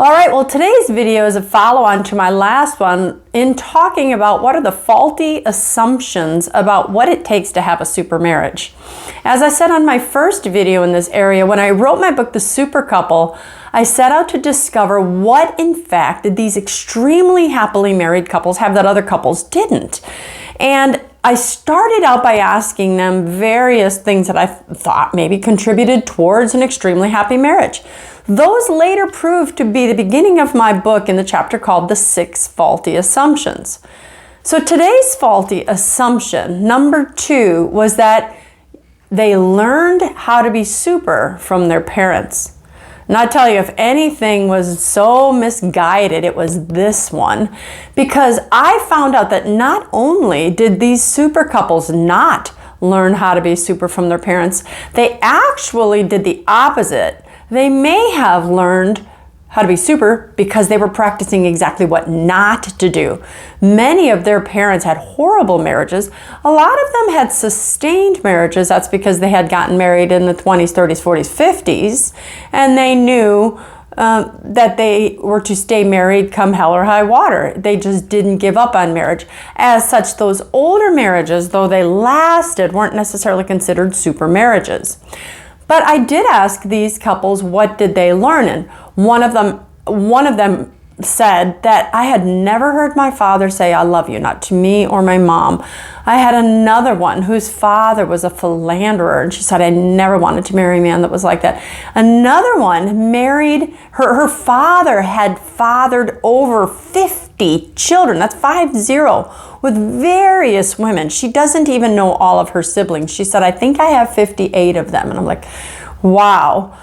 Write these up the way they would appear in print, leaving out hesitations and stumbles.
All right, well, today's video is a follow-on to my last one in talking about what are the faulty assumptions about what it takes to have a super marriage. As I said on my first video in this area, when I wrote my book, The Super Couple, I set out to discover what, in fact, did these extremely happily married couples have that other couples didn't. And I started out by asking them various things that I thought maybe contributed towards an extremely happy marriage. Those later proved to be the beginning of my book in the chapter called The 6 Faulty Assumptions. So today's faulty assumption, number 2, was that they learned how to be super from their parents. And I tell you, if anything was so misguided, it was this one. Because I found out that not only did these super couples not learn how to be super from their parents, they actually did the opposite. They may have learned how to be super because they were practicing exactly what not to do. Many of their parents had horrible marriages. A lot of them had sustained marriages. That's because they had gotten married in the 20s, 30s, 40s, 50s, and they knew that they were to stay married come hell or high water. They just didn't give up on marriage. As such, those older marriages, though they lasted, weren't necessarily considered super marriages. But I did ask these couples, what did they learn? And one of them said that I had never heard my father say, "I love you," not to me or my mom. I had another one whose father was a philanderer, and she said, "I never wanted to marry a man that was like that." Another one married, her father had fathered over 50 children, that's 50, with various women. She doesn't even know all of her siblings. She said, "I think I have 58 of them." And I'm like, wow.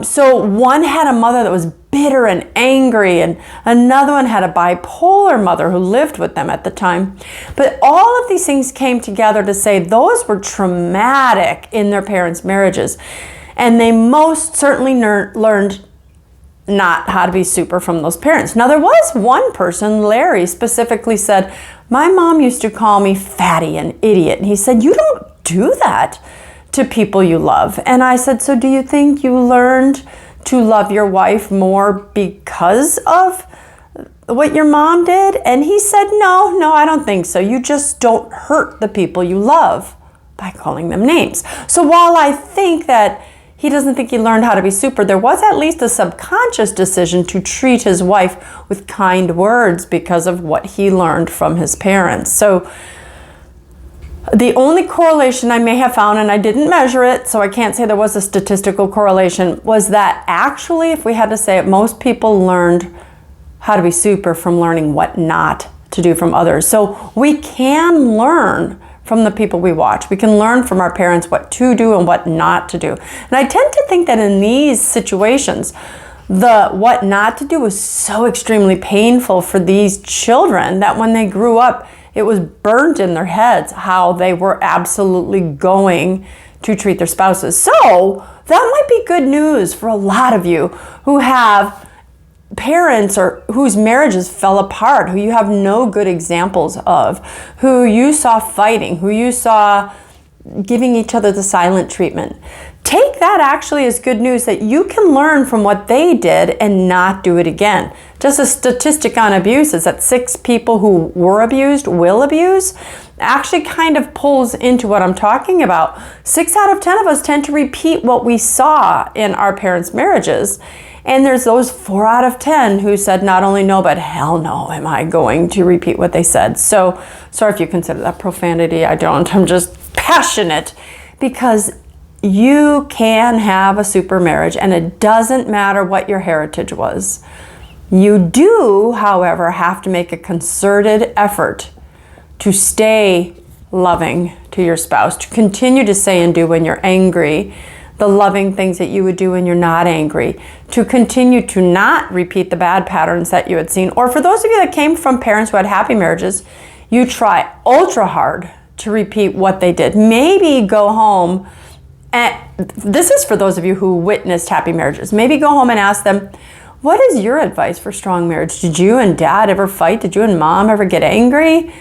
So one had a mother that was bitter and angry, and another one had a bipolar mother who lived with them at the time. But all of these things came together to say those were traumatic in their parents' marriages. And they most certainly learned not how to be super from those parents. Now, there was one person, Larry, specifically said, "My mom used to call me fatty and idiot." And he said, "You don't do that to people you love." And I said, "So do you think you learned to love your wife more because of what your mom did?" And he said, no, I don't think so. You just don't hurt the people you love by calling them names." So while I think that he doesn't think he learned how to be super, there was at least a subconscious decision to treat his wife with kind words because of what he learned from his parents. So the only correlation I may have found, and I didn't measure it, so I can't say there was a statistical correlation, was that actually, if we had to say it, most people learned how to be super from learning what not to do from others. So we can learn from the people we watch. We can learn from our parents what to do and what not to do. And I tend to think that in these situations, the what not to do was so extremely painful for these children that when they grew up, it was burnt in their heads how they were absolutely going to treat their spouses. So that might be good news for a lot of you who have parents or whose marriages fell apart, who you have no good examples of, who you saw fighting, who you saw giving each other the silent treatment. Take that actually as good news that you can learn from what they did and not do it again. Just a statistic on abuse is that 6 people who were abused will abuse actually kind of pulls into what I'm talking about. 6 out of 10 of us tend to repeat what we saw in our parents' marriages. And there's those 4 out of 10 who said not only no, but hell no, am I going to repeat what they said. So sorry if you consider that profanity. I don't. I'm just passionate because you can have a super marriage, and it doesn't matter what your heritage was. You do, however, have to make a concerted effort to stay loving to your spouse, to continue to say and do when you're angry the loving things that you would do when you're not angry, to continue to not repeat the bad patterns that you had seen. Or for those of you that came from parents who had happy marriages, you try ultra hard to repeat what they did. Maybe go home, and this is for those of you who witnessed happy marriages. Maybe go home and ask them, what is your advice for strong marriage? Did you and dad ever fight? Did you and mom ever get angry?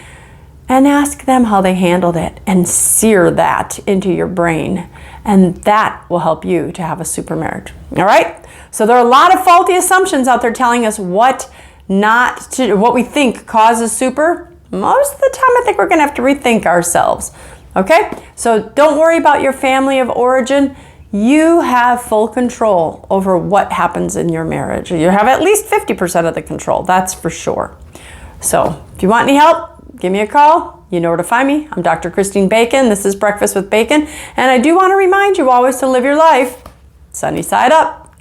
and ask them how they handled it and sear that into your brain. And that will help you to have a super marriage. All right? So there are a lot of faulty assumptions out there telling us what we think causes super. Most of the time, I think we're going to have to rethink ourselves. Okay? So don't worry about your family of origin. You have full control over what happens in your marriage. You have at least 50% of the control, that's for sure. So if you want any help, give me a call. You know where to find me. I'm Dr. Christine Bacon. This is Breakfast with Bacon. And I do want to remind you always to live your life sunny side up.